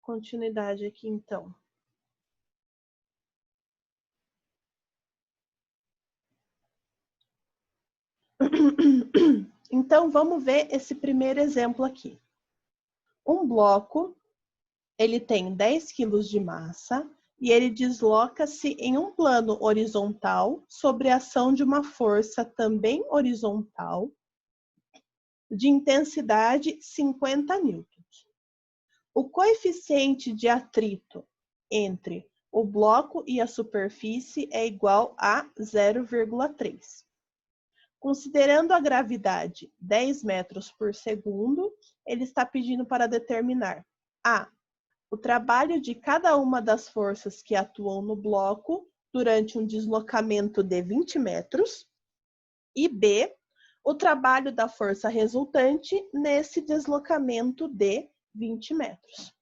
continuidade aqui, então. Então, vamos ver esse primeiro exemplo aqui. Um bloco, ele tem 10 quilos de massa e ele desloca-se em um plano horizontal sobre a ação de uma força também horizontal de intensidade 50 newtons. O coeficiente de atrito entre o bloco e a superfície é igual a 0,3. Considerando a gravidade 10 metros por segundo, ele está pedindo para determinar a. O trabalho de cada uma das forças que atuam no bloco durante um deslocamento de 20 metros e b. O trabalho da força resultante nesse deslocamento de 20 metros.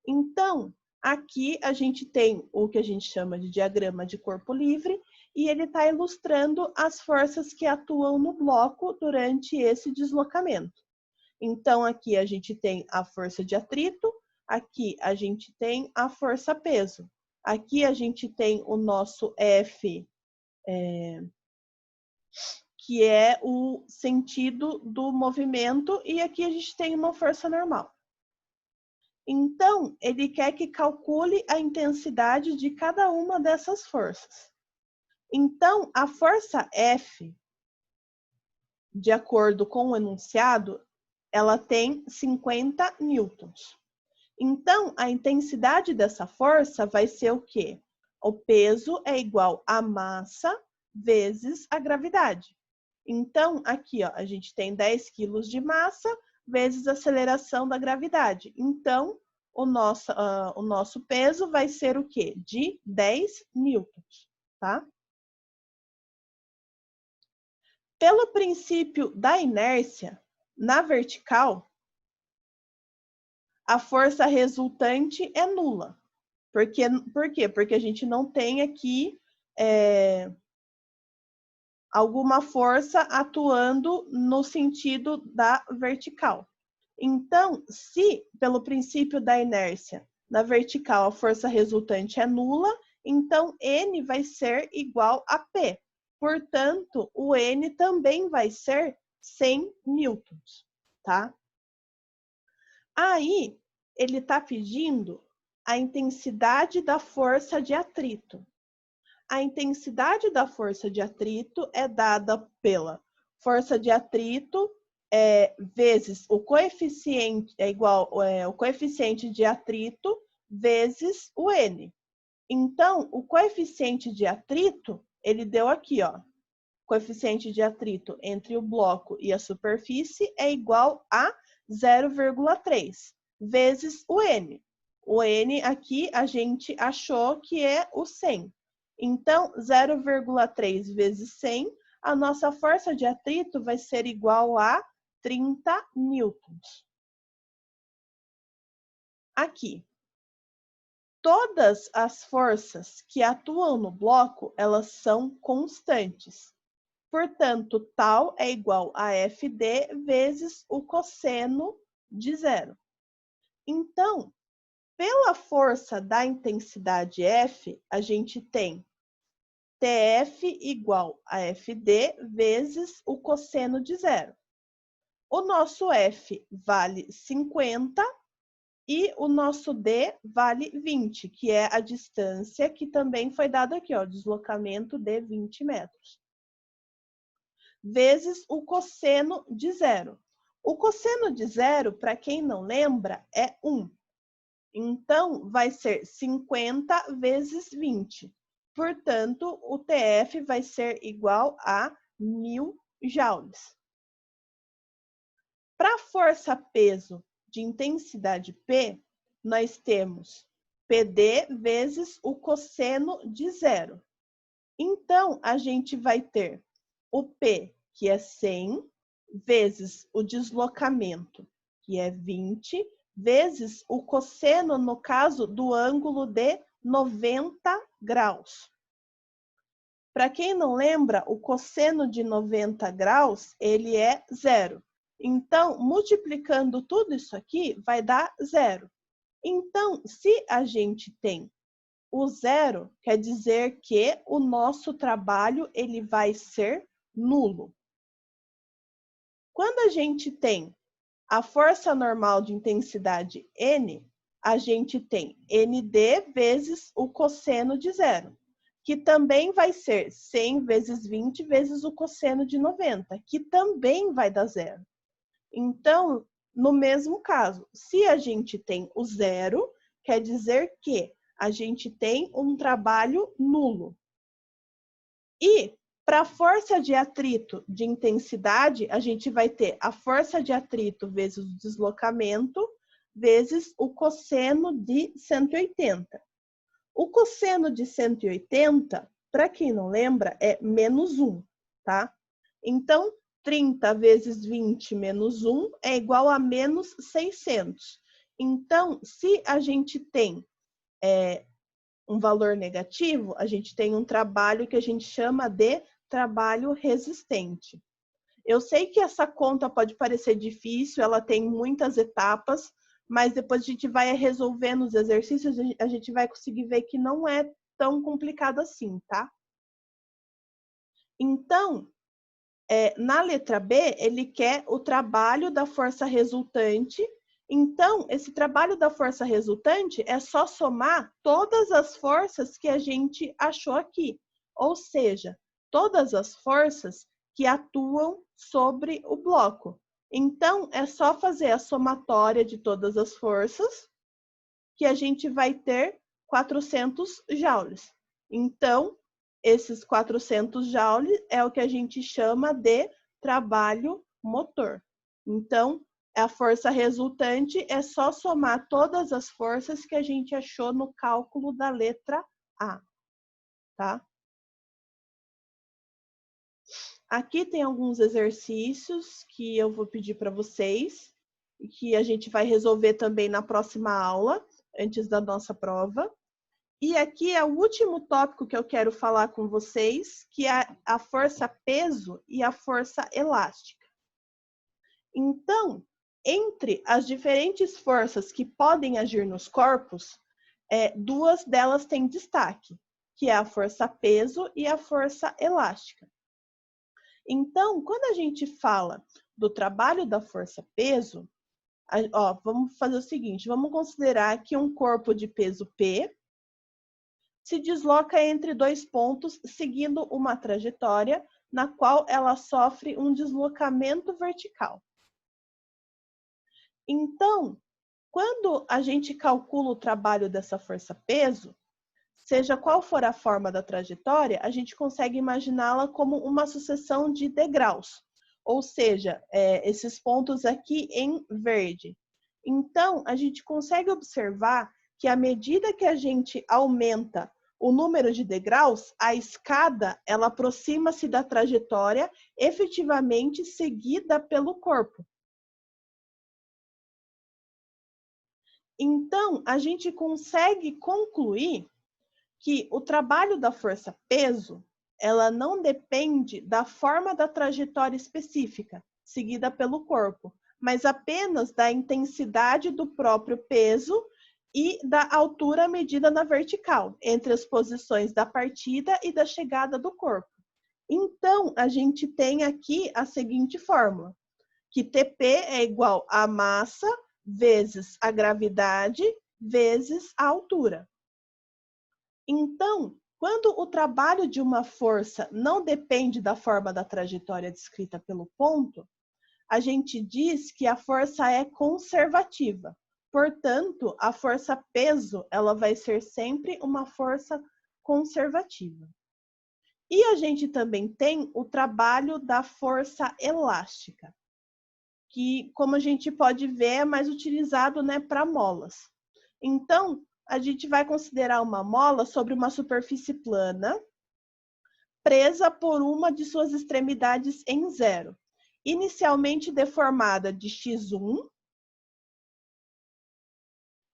Então, aqui a gente tem o que a gente chama de diagrama de corpo livre e ele está ilustrando as forças que atuam no bloco durante esse deslocamento. Então, aqui a gente tem a força de atrito, aqui a gente tem a força-peso. Aqui a gente tem o nosso F, que é o sentido do movimento, e aqui a gente tem uma força normal. Então, ele quer que calcule a intensidade de cada uma dessas forças. Então, a força F, de acordo com o enunciado, ela tem 50 newtons. Então, a intensidade dessa força vai ser o quê? O peso é igual a massa vezes a gravidade. Então, aqui, ó, a gente tem 10 quilos de massa vezes a aceleração da gravidade. Então, o nosso peso vai ser o quê? De 10 newtons, tá? Pelo princípio da inércia, na vertical, a força resultante é nula. Por quê? Porque a gente não tem aqui alguma força atuando no sentido da vertical. Então, se pelo princípio da inércia, na vertical a força resultante é nula, então N vai ser igual a P. Portanto, o N também vai ser 100 newtons, tá? Aí, ele está pedindo a intensidade da força de atrito. A intensidade da força de atrito é dada pela força de atrito vezes o coeficiente, o coeficiente de atrito vezes o N. Então, o coeficiente de atrito, ele deu aqui, ó. Coeficiente de atrito entre o bloco e a superfície é igual a 0,3 vezes o N. O N aqui a gente achou que é o 100. Então, 0,3 vezes 100, a nossa força de atrito vai ser igual a 30 newtons. Aqui. Todas as forças que atuam no bloco, elas são constantes. Portanto, tal é igual a FD vezes o cosseno de zero. Então, pela força da intensidade F, a gente tem TF igual a FD vezes o cosseno de zero. O nosso F vale 50 e o nosso D vale 20, que é a distância que também foi dada aqui, ó, deslocamento de 20 metros. Vezes o cosseno de zero. O cosseno de zero, para quem não lembra, é 1. Então, vai ser 50 vezes 20. Portanto, o TF vai ser igual a 1000 joules. Para a força-peso de intensidade P, nós temos PD vezes o cosseno de zero. Então, a gente vai ter o P, que é 100, vezes o deslocamento, que é 20, vezes o cosseno, no caso, do ângulo de 90 graus. Para quem não lembra, o cosseno de 90 graus, ele é zero. Então, multiplicando tudo isso aqui, vai dar zero. Então, se a gente tem o zero, quer dizer que o nosso trabalho ele vai ser nulo. Quando a gente tem a força normal de intensidade N, a gente tem ND vezes o cosseno de zero, que também vai ser 100 vezes 20 vezes o cosseno de 90, que também vai dar zero. Então, no mesmo caso, se a gente tem o zero, quer dizer que a gente tem um trabalho nulo. E para a força de atrito de intensidade, a gente vai ter a força de atrito vezes o deslocamento, vezes o cosseno de 180. O cosseno de 180, para quem não lembra, é menos 1, tá? Então, 30 vezes 20 menos 1 é igual a menos 600. Então, se a gente tem um valor negativo, a gente tem um trabalho que a gente chama de trabalho resistente. Eu sei que essa conta pode parecer difícil, ela tem muitas etapas, mas depois a gente vai resolvendo os exercícios, a gente vai conseguir ver que não é tão complicado assim, tá? Então, na letra B, ele quer o trabalho da força resultante. Então, esse trabalho da força resultante é só somar todas as forças que a gente achou aqui. Ou seja, todas as forças que atuam sobre o bloco. Então, é só fazer a somatória de todas as forças que a gente vai ter 400 joules. Então, esses 400 joules é o que a gente chama de trabalho motor. Então, a força resultante é só somar todas as forças que a gente achou no cálculo da letra A, tá? Aqui tem alguns exercícios que eu vou pedir para vocês e que a gente vai resolver também na próxima aula, antes da nossa prova. E aqui é o último tópico que eu quero falar com vocês, que é a força peso e a força elástica. Então, entre as diferentes forças que podem agir nos corpos, duas delas têm destaque, que é a força peso e a força elástica. Então, quando a gente fala do trabalho da força peso, vamos fazer o seguinte, vamos considerar que um corpo de peso P se desloca entre dois pontos, seguindo uma trajetória na qual ela sofre um deslocamento vertical. Então, quando a gente calcula o trabalho dessa força-peso, seja qual for a forma da trajetória, a gente consegue imaginá-la como uma sucessão de degraus, ou seja, esses pontos aqui em verde. Então, a gente consegue observar que à medida que a gente aumenta o número de degraus, a escada ela aproxima-se da trajetória efetivamente seguida pelo corpo. Então, a gente consegue concluir que o trabalho da força-peso, ela não depende da forma da trajetória específica seguida pelo corpo, mas apenas da intensidade do próprio peso e da altura medida na vertical, entre as posições da partida e da chegada do corpo. Então, a gente tem aqui a seguinte fórmula, que TP é igual a massa vezes a gravidade vezes a altura. Então, quando o trabalho de uma força não depende da forma da trajetória descrita pelo ponto, a gente diz que a força é conservativa. Portanto, a força peso, ela vai ser sempre uma força conservativa. E a gente também tem o trabalho da força elástica, que, como a gente pode ver, é mais utilizado, né, para molas. Então, a gente vai considerar uma mola sobre uma superfície plana, presa por uma de suas extremidades em zero, inicialmente deformada de x1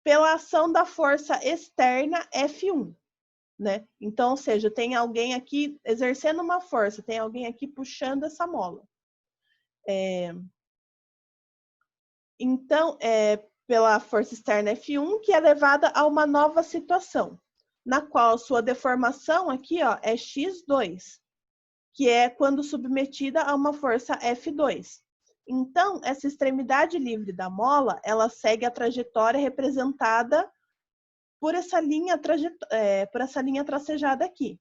pela ação da força externa F1, né? Então, ou seja, tem alguém aqui exercendo uma força, tem alguém aqui puxando essa mola. Então, pela força externa F1, que é levada a uma nova situação, na qual sua deformação aqui, ó, é x2, que é quando submetida a uma força F2. Então, essa extremidade livre da mola, ela segue a trajetória representada por essa linha tracejada aqui.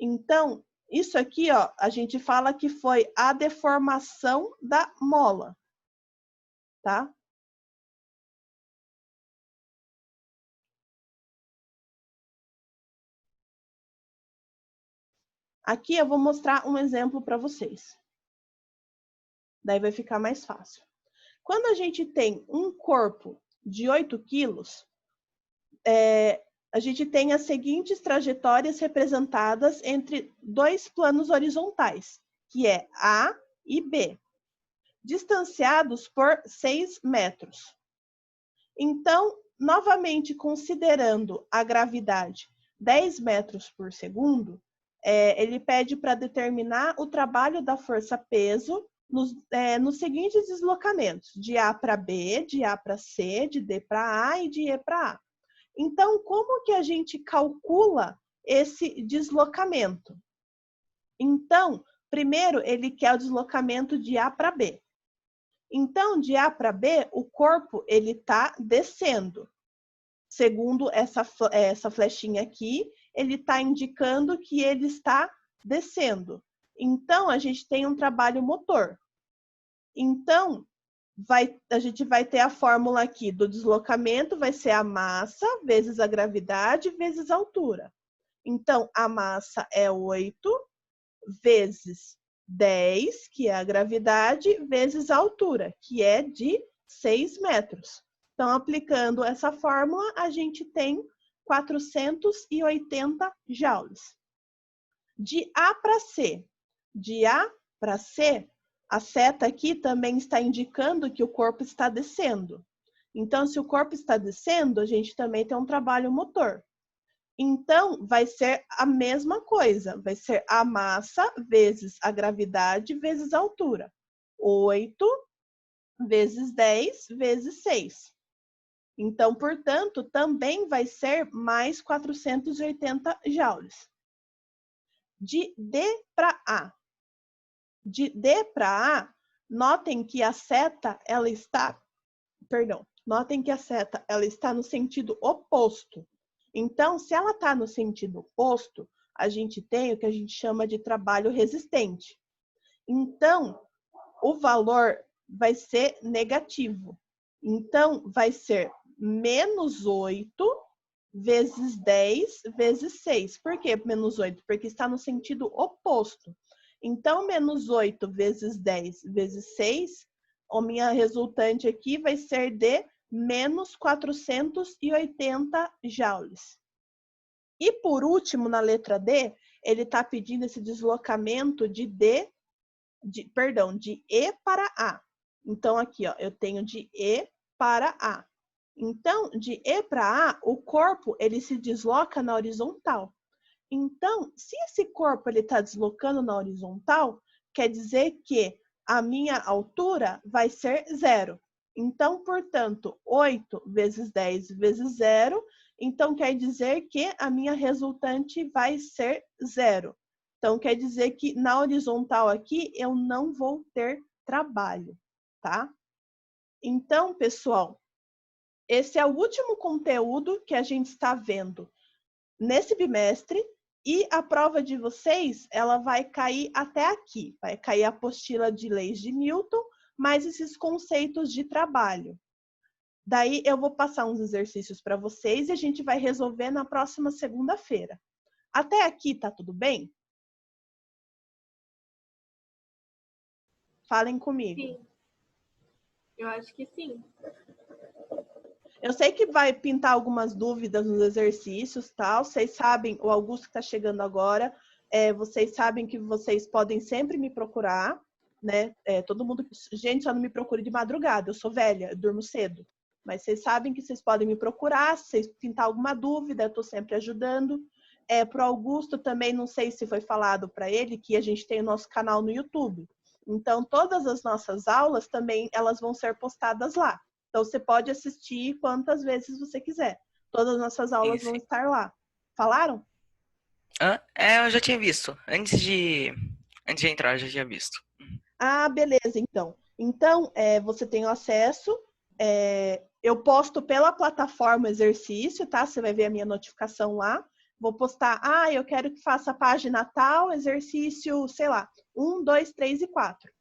Então, isso aqui, ó, a gente fala que foi a deformação da mola, tá? Aqui eu vou mostrar um exemplo para vocês. Daí vai ficar mais fácil. Quando a gente tem um corpo de 8 quilos, a gente tem as seguintes trajetórias representadas entre dois planos horizontais, que é A e B, distanciados por 6 metros. Então, novamente considerando a gravidade 10 metros por segundo, ele pede para determinar o trabalho da força-peso nos seguintes deslocamentos, de A para B, de A para C, de D para A e de E para A. Então, como que a gente calcula esse deslocamento? Então, primeiro, ele quer o deslocamento de A para B. Então, de A para B, o corpo ele está descendo. Segundo essa flechinha aqui, ele está indicando que ele está descendo. Então, a gente tem um trabalho motor. Então, a gente vai ter a fórmula aqui do deslocamento, vai ser a massa vezes a gravidade vezes a altura. Então, a massa é 8 vezes 10, que é a gravidade, vezes a altura, que é de 6 metros. Então, aplicando essa fórmula, a gente tem 480 joules. De A para C. De A para C, a seta aqui também está indicando que o corpo está descendo. Então, se o corpo está descendo, a gente também tem um trabalho motor. Então, vai ser a mesma coisa. Vai ser a massa vezes a gravidade vezes a altura. 8 vezes 10 vezes 6. Então, portanto, também vai ser mais 480 joules. De D para A. De D para A, notem que a seta, ela está no sentido oposto. Então, se ela está no sentido oposto, a gente tem o que a gente chama de trabalho resistente. Então, o valor vai ser negativo. Então, vai ser menos 8 vezes 10 vezes 6. Por que menos 8? Porque está no sentido oposto. Então, menos 8 vezes 10 vezes 6, a minha resultante aqui vai ser de menos 480 joules. E por último, na letra D, ele está pedindo esse deslocamento de E para A. Então, aqui, ó, eu tenho de E para A. Então, de E para A, o corpo ele se desloca na horizontal. Então, se esse corpo está deslocando na horizontal, quer dizer que a minha altura vai ser 0. Então, portanto, 8 vezes 10 vezes 0, então quer dizer que a minha resultante vai ser 0. Então, quer dizer que na horizontal aqui eu não vou ter trabalho, tá? Então, pessoal, esse é o último conteúdo que a gente está vendo nesse bimestre. E a prova de vocês, ela vai cair até aqui. Vai cair a apostila de leis de Newton, mais esses conceitos de trabalho. Daí eu vou passar uns exercícios para vocês e a gente vai resolver na próxima segunda-feira. Até aqui, tá tudo bem? Falem comigo. Sim. Eu acho que sim. Eu sei que vai pintar algumas dúvidas nos exercícios, tal. Vocês sabem, o Augusto que está chegando agora, vocês sabem que vocês podem sempre me procurar, né? Todo mundo, gente, só não me procure de madrugada. Eu sou velha, eu durmo cedo. Mas vocês sabem que vocês podem me procurar, se vocês pintar alguma dúvida, eu estou sempre ajudando. Para o Augusto também, não sei se foi falado para ele que a gente tem o nosso canal no YouTube. Então, todas as nossas aulas também, elas vão ser postadas lá. Então, você pode assistir quantas vezes você quiser. Todas as nossas aulas vão estar lá. Falaram? Eu já tinha visto. Antes de entrar, eu já tinha visto. Ah, beleza, então. Então, você tem o acesso. Eu posto pela plataforma exercício, tá? Você vai ver a minha notificação lá. Vou postar, eu quero que faça a página tal, exercício, sei lá, 1, 2, 3 e 4.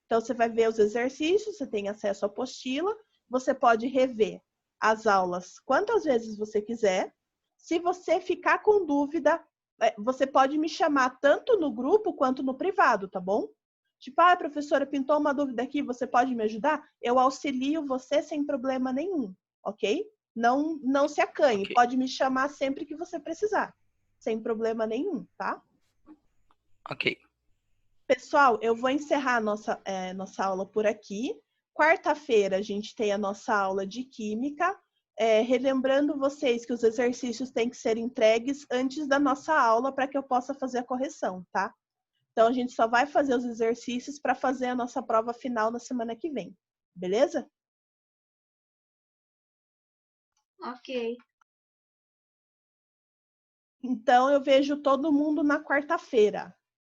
Então, você vai ver os exercícios, você tem acesso à apostila, você pode rever as aulas quantas vezes você quiser. Se você ficar com dúvida, você pode me chamar tanto no grupo quanto no privado, tá bom? Tipo, professora, pintou uma dúvida aqui, você pode me ajudar? Eu auxilio você sem problema nenhum, ok? Não se acanhe, Ok. pode me chamar sempre que você precisar, sem problema nenhum, tá? Ok. Pessoal, eu vou encerrar a nossa aula por aqui. Quarta-feira a gente tem a nossa aula de Química. Relembrando vocês que os exercícios têm que ser entregues antes da nossa aula para que eu possa fazer a correção, tá? Então, a gente só vai fazer os exercícios para fazer a nossa prova final na semana que vem. Beleza? Ok. Então, eu vejo todo mundo na quarta-feira.